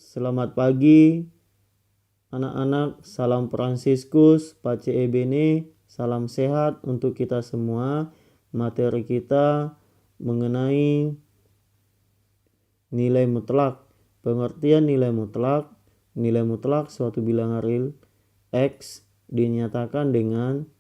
Selamat pagi anak-anak, salam Fransiskus, Pace e Bene, salam sehat untuk kita semua. Materi kita mengenai nilai mutlak. Pengertian nilai mutlak. Nilai mutlak suatu bilangan real X dinyatakan dengan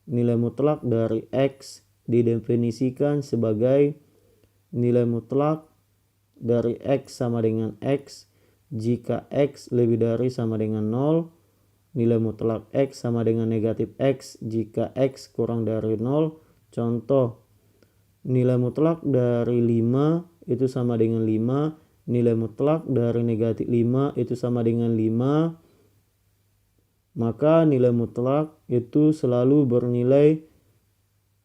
nilai mutlak dari X didefinisikan sebagai nilai mutlak dari X sama dengan X jika X lebih dari sama dengan 0. Nilai mutlak X sama dengan negatif X jika X kurang dari 0. Contoh, nilai mutlak dari 5 itu sama dengan 5. Nilai mutlak dari negatif 5 itu sama dengan 5. Maka nilai mutlak itu selalu bernilai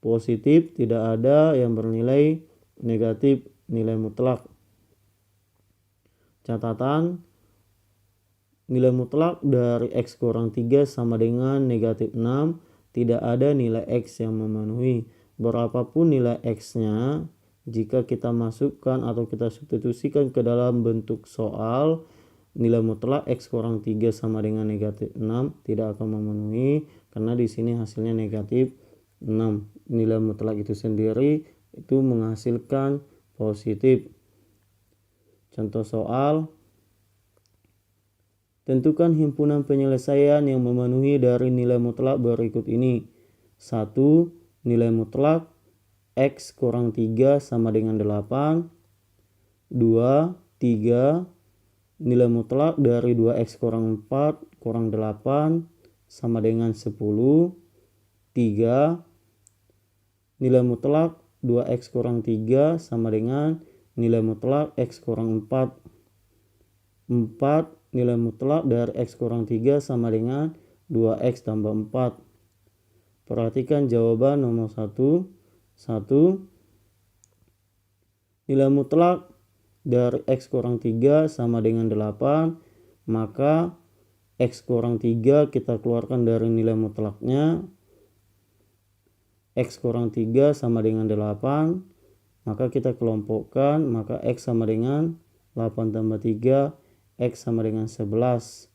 positif, tidak ada yang bernilai negatif nilai mutlak. Catatan, nilai mutlak dari X kurang 3 sama dengan negatif 6. Tidak ada nilai X yang memenuhi. Berapapun nilai X-nya, jika kita masukkan atau kita substitusikan ke dalam bentuk soal, nilai mutlak X kurang 3 sama dengan negatif 6 tidak akan memenuhi, karena di sini hasilnya negatif 6. Nilai mutlak itu sendiri itu menghasilkan positif. Contoh soal, tentukan himpunan penyelesaian yang memenuhi dari nilai mutlak berikut ini. 1. Nilai mutlak X kurang 3 sama dengan 8. 2. 3. Nilai mutlak dari 2X kurang 4 kurang 8 sama dengan 10. 3. Nilai mutlak 2X kurang 3 sama dengan nilai mutlak X kurang 4. 4. Nilai mutlak dari X kurang 3 sama dengan 2X tambah 4. Perhatikan jawaban nomor 1. 1. Nilai mutlak dari X kurang 3 sama dengan 8. Maka X kurang 3 kita keluarkan dari nilai mutlaknya. X kurang 3 sama dengan 8. Maka kita kelompokkan. Maka X sama dengan 8 tambah 3. X sama dengan 11.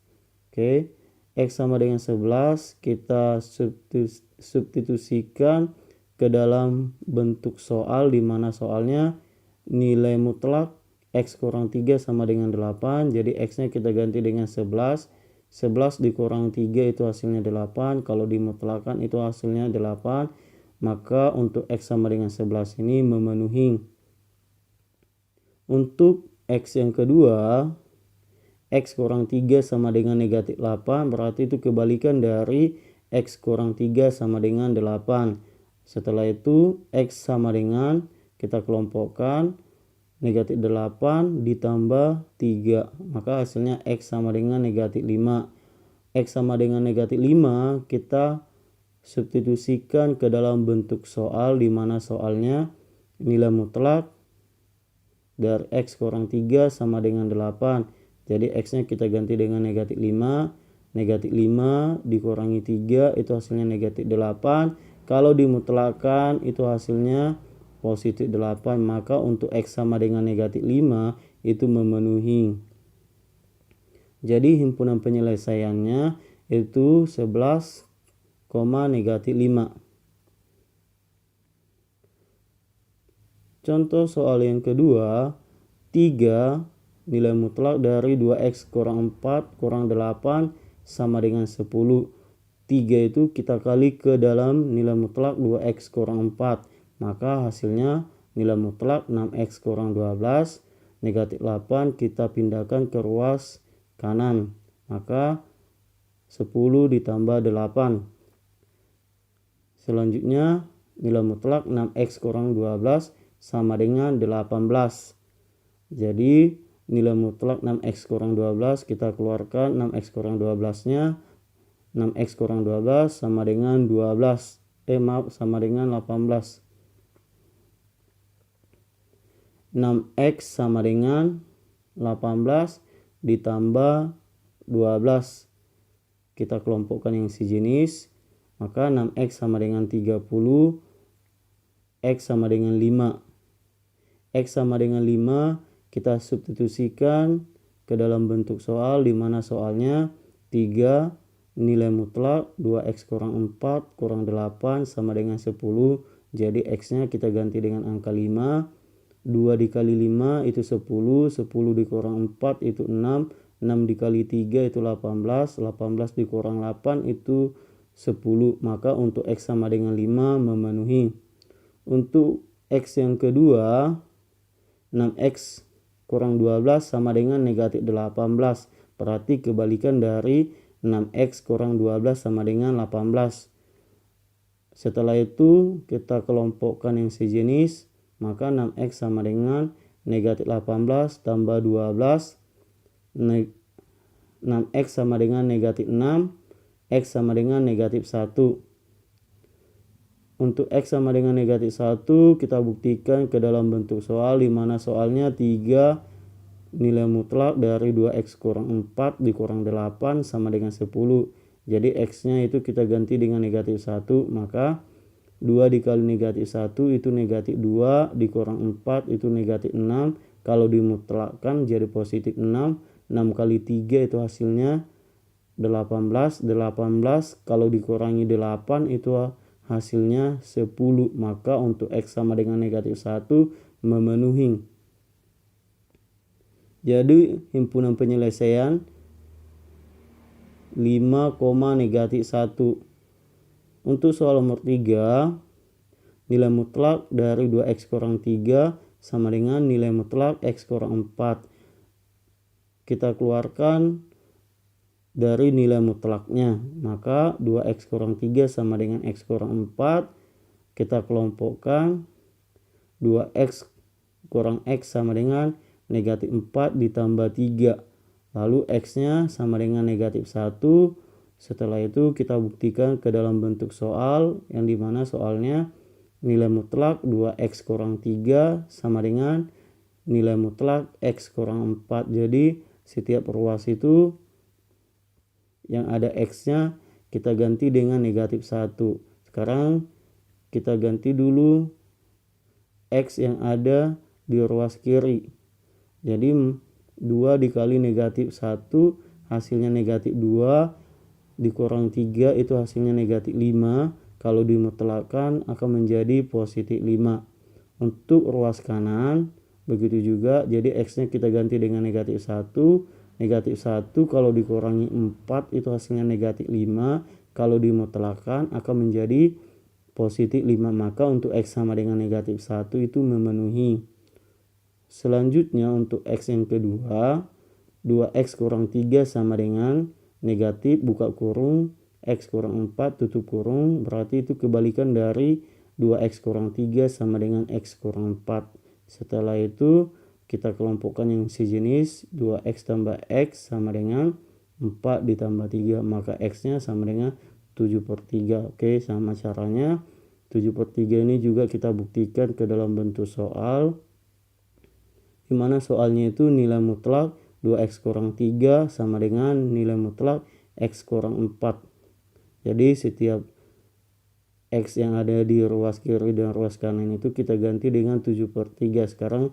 Oke. X sama dengan 11 kita substitusikan ke dalam bentuk soal, di mana soalnya nilai mutlak X kurang 3 sama dengan 8. Jadi X nya kita ganti dengan 11. 11 dikurang 3 itu hasilnya 8. Kalau dimutlakan itu hasilnya 8. Maka untuk X sama dengan 11 ini memenuhi. Untuk X yang kedua, X kurang 3 sama dengan negatif 8, berarti itu kebalikan dari X kurang 3 sama dengan 8. Setelah itu X sama dengan, kita kelompokkan, negatif 8 ditambah 3. Maka hasilnya X sama dengan negatif 5. X sama dengan negatif 5 kita substitusikan ke dalam bentuk soal, di mana soalnya nilai mutlak dari X kurang 3 sama dengan 8. Jadi X-nya kita ganti dengan negatif 5. Negatif 5 dikurangi 3 itu hasilnya negatif 8. Kalau dimutlakan itu hasilnya positif 8. Maka untuk X sama dengan negatif 5 itu memenuhi. Jadi himpunan penyelesaiannya itu 11, negatif 5. Contoh soal yang kedua, 3. Nilai mutlak dari 2X kurang 4 kurang 8 sama dengan 10. 3 itu kita kali ke dalam nilai mutlak 2X kurang 4. Maka hasilnya nilai mutlak 6X kurang 12. Negatif 8 kita pindahkan ke ruas kanan. Maka 10 ditambah 8. Selanjutnya nilai mutlak 6X kurang 12 sama dengan 18. Jadi nilai mutlak 6X kurang 12 kita keluarkan 6X kurang 12-nya. 6X kurang 12 sama dengan 12. Sama dengan 18. 6X sama dengan 18 ditambah 12. Kita kelompokkan yang sejenis. Maka 6X sama dengan 30. X sama dengan 5. X sama dengan 5 kita substitusikan ke dalam bentuk soal, di mana soalnya 3 nilai mutlak 2x kurang 4 kurang 8 sama dengan 10. Jadi x-nya kita ganti dengan angka 5. 2 dikali 5 itu 10, 10 dikurang 4 itu 6, 6 dikali 3 itu 18, 18 dikurang 8 itu 10. Maka untuk x sama dengan 5 memenuhi. Untuk x yang kedua, 6x kurang 12 sama dengan negatif 18. Berarti kebalikan dari 6x kurang 12 sama dengan 18. Setelah itu kita kelompokkan yang sejenis, maka 6x sama dengan negatif 18 tambah 12. 6x sama dengan negatif 6, x sama dengan negatif 1. Untuk x sama dengan negatif 1 kita buktikan ke dalam bentuk soal, di mana soalnya 3 nilai mutlak dari 2x kurang 4 dikurang 8 sama dengan 10. Jadi x-nya itu kita ganti dengan negatif 1, maka 2 dikali negatif 1 itu negatif 2, dikurang 4 itu negatif 6. Kalau dimutlakkan jadi positif 6. 6 kali 3 itu hasilnya 18. 18 kalau dikurangi 8 itu hasilnya 10. Maka untuk x sama dengan negatif 1 memenuhi. Jadi himpunan penyelesaian 5, negatif 1. Untuk soal nomor 3, nilai mutlak dari 2x kurang 3 sama dengan nilai mutlak x kurang 4. Kita keluarkan dari nilai mutlaknya. Maka 2x kurang 3 sama dengan x kurang 4. Kita kelompokkan 2x kurang x sama dengan negatif 4 ditambah 3. Lalu x-nya sama dengan negatif 1. Setelah itu kita buktikan ke dalam bentuk soal, yang dimana soalnya nilai mutlak 2x kurang 3 sama dengan nilai mutlak x kurang 4. Jadi setiap ruas itu yang ada x-nya kita ganti dengan negatif 1. Sekarang kita ganti dulu x yang ada di ruas kiri. Jadi 2 dikali negatif 1 hasilnya negatif 2, dikurang 3 itu hasilnya negatif 5. Kalau dimutlakkan akan menjadi positif 5. Untuk ruas kanan begitu juga, jadi x-nya kita ganti dengan negatif 1. Negatif 1 kalau dikurangi 4 itu hasilnya negatif 5. Kalau dimutlakkan akan menjadi positif 5. Maka untuk x sama dengan negatif 1 itu memenuhi. Selanjutnya untuk x yang kedua, 2x kurang 3 sama dengan negatif buka kurung x kurang 4 tutup kurung. Berarti itu kebalikan dari 2x kurang 3 sama dengan x kurang 4. Setelah itu kita kelompokkan yang sejenis, 2x tambah x sama dengan 4 ditambah 3. Maka x-nya sama dengan 7/3. Oke, sama caranya 7/3 ini juga kita buktikan ke dalam bentuk soal, di mana soalnya itu nilai mutlak 2x kurang 3 sama dengan nilai mutlak x kurang 4. Jadi setiap x yang ada di ruas kiri dan ruas kanan itu kita ganti dengan 7/3. Sekarang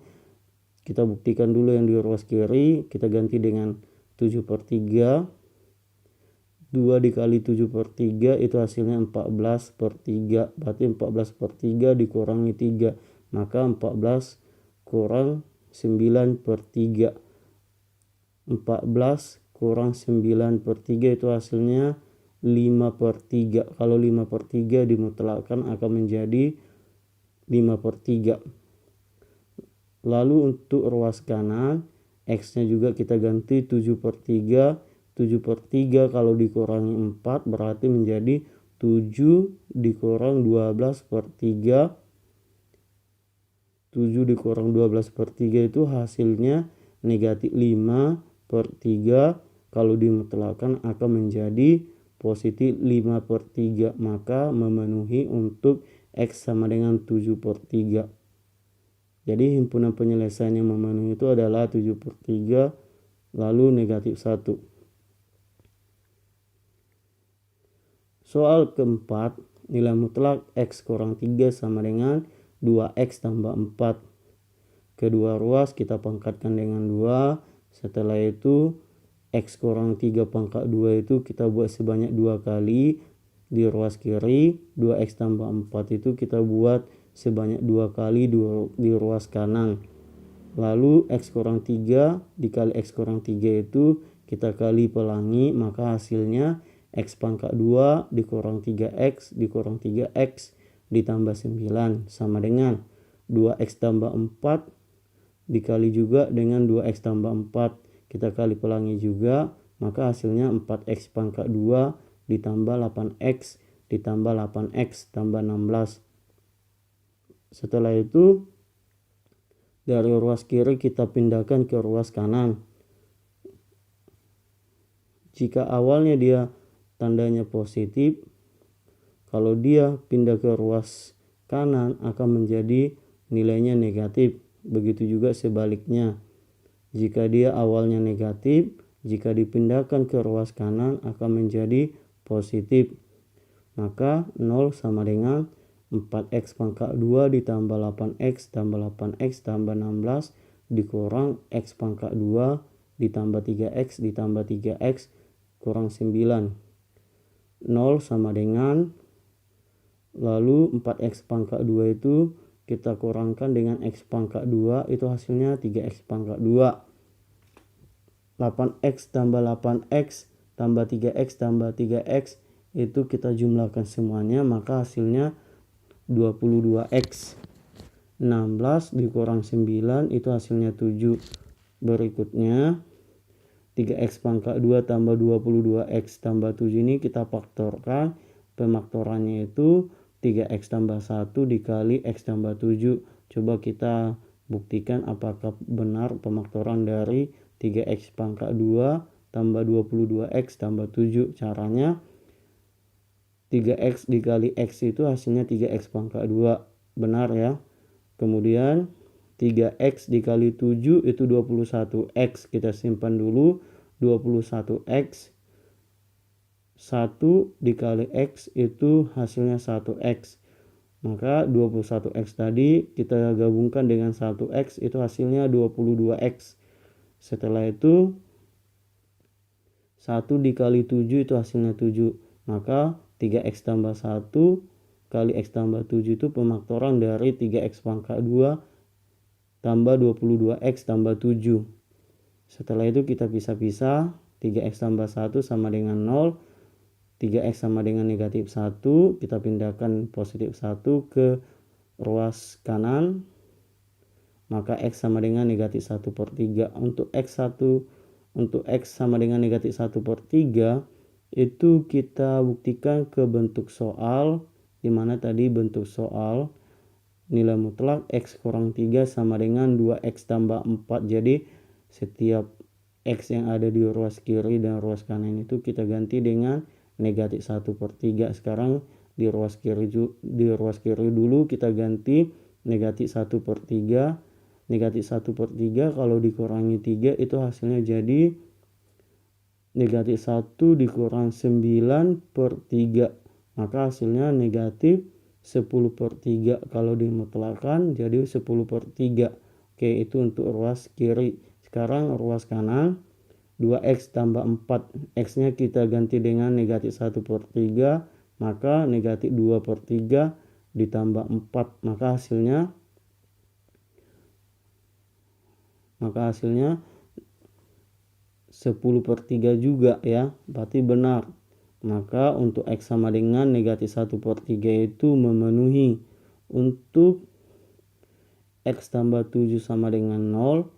kita buktikan dulu yang di ruas kiri, kita ganti dengan 7/3. 2 dikali 7/3 itu hasilnya 14/3. Berarti 14/3 dikurangi 3. Maka 14 kurang 9/3. 14 kurang 9/3 itu hasilnya 5/3. Kalau 5/3 dimutlakkan akan menjadi 5/3. Lalu untuk ruas kanan, x-nya juga kita ganti 7/3. 7/3 kalau dikurangi 4 berarti menjadi 7 dikurang 12/3. 7 dikurang 12/3 itu hasilnya negatif 5/3. Kalau dimutlakkan akan menjadi positif 5/3. Maka memenuhi untuk x sama dengan 7/3. Jadi himpunan penyelesaian yang memenuhi itu adalah 7/3 lalu negatif 1. Soal keempat, nilai mutlak x kurang 3 sama dengan 2x tambah 4. Kedua ruas kita pangkatkan dengan 2. Setelah itu X kurang 3 pangkat 2 itu kita buat sebanyak 2 kali di ruas kiri. 2X tambah 4 itu kita buat sebanyak 2 kali di ruas kanan. Lalu X kurang 3 dikali X kurang 3 itu kita kali pelangi, maka hasilnya X pangkat 2 dikurang 3X dikurang 3X ditambah 9 sama dengan 2X tambah 4 dikali juga dengan 2X tambah 4, kita kali pelangi juga, maka hasilnya 4X pangkat 2 ditambah 8X ditambah 8X tambah 16. Setelah itu dari ruas kiri kita pindahkan ke ruas kanan. Jika awalnya dia tandanya positif, kalau dia pindah ke ruas kanan akan menjadi nilainya negatif. Begitu juga sebaliknya. Jika dia awalnya negatif, jika dipindahkan ke ruas kanan akan menjadi positif. Maka 0 sama dengan 4X pangkat 2 ditambah 8X tambah 8X tambah 16 dikurang X pangkat 2 ditambah 3X ditambah 3X kurang 9. 0 sama dengan, lalu 4X pangkat 2 itu kita kurangkan dengan X pangkat 2, itu hasilnya 3X pangkat 2. 8X tambah 8X tambah 3X tambah 3X itu kita jumlahkan semuanya, maka hasilnya 22X. 16 dikurang 9 itu hasilnya 7. Berikutnya 3X pangkat 2 tambah 22X tambah 7 ini kita faktorkan. Pemaktorannya itu 3X tambah 1 dikali X tambah 7. Coba kita buktikan apakah benar pemaktoran dari 3X pangkat 2 tambah 22X tambah 7. Caranya 3X dikali X itu hasilnya 3X pangkat 2. Benar ya. Kemudian 3X dikali 7 itu 21X. Kita simpan dulu 21X. 1 dikali X itu hasilnya 1X. Maka 21X tadi kita gabungkan dengan 1X itu hasilnya 22X. Setelah itu 1 dikali 7 itu hasilnya 7. Maka 3X tambah 1 kali X tambah 7 itu pemaktoran dari 3X pangkat 2 tambah 22X tambah 7. Setelah itu kita pisah-pisah. 3X tambah 1 sama dengan 0. 3X sama dengan negatif 1. Kita pindahkan positif 1 ke ruas kanan. Maka X sama dengan negatif 1 per 3. Untuk X sama dengan negatif 1 per 3 itu kita buktikan ke bentuk soal, dimana tadi bentuk soal nilai mutlak X kurang 3 sama dengan 2X tambah 4. Jadi setiap X yang ada di ruas kiri dan ruas kanan itu kita ganti dengan negatif 1 per 3. Sekarang di ruas kiri dulu kita ganti negatif 1 per 3. Negatif 1 per 3 kalau dikurangi 3 itu hasilnya jadi negatif 1 dikurang 9 per 3. Maka hasilnya negatif 10 per 3. Kalau dimutlakan jadi 10 per 3. Oke, itu untuk ruas kiri. Sekarang ruas kanan. 2X tambah 4. X-nya kita ganti dengan negatif 1 per 3. Maka negatif 2 per 3 ditambah 4. Maka hasilnya 10 per 3 juga ya. Berarti benar. Maka untuk X sama dengan negatif 1 per 3 itu memenuhi. Untuk X tambah 7 sama dengan 0.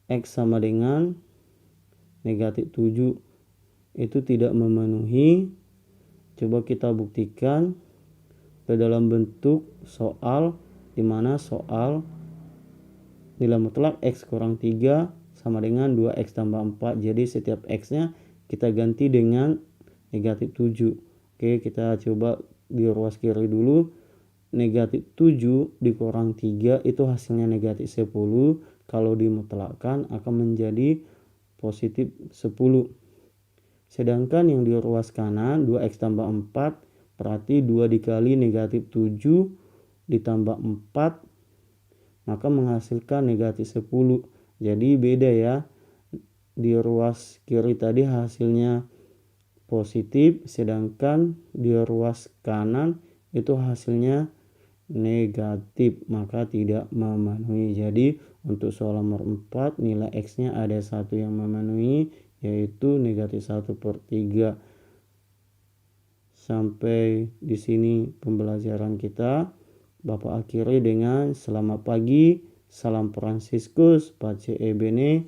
X sama dengan negatif 7 itu tidak memenuhi. Coba kita buktikan ke dalam bentuk soal, dimana soal nilai mutlak X kurang 3 sama dengan 2X tambah 4. Jadi setiap X-nya kita ganti dengan negatif 7. Oke, kita coba di ruas kiri dulu. Negatif 7 dikurang 3 itu hasilnya negatif 10. Kalau dimutlakkan akan menjadi positif 10. Sedangkan yang di ruas kanan 2X tambah 4 berarti 2 dikali negatif 7 ditambah 4 maka menghasilkan negatif 10. Jadi beda ya. di ruas kiri tadi hasilnya positif, sedangkan di ruas kanan itu hasilnya negatif, maka tidak memenuhi. Jadi untuk soal nomor 4 nilai X nya ada satu yang memenuhi, yaitu negatif 1/3. Sampai di sini pembelajaran kita. Bapak akhiri dengan selamat pagi, salam Fransiskus, pace e bene,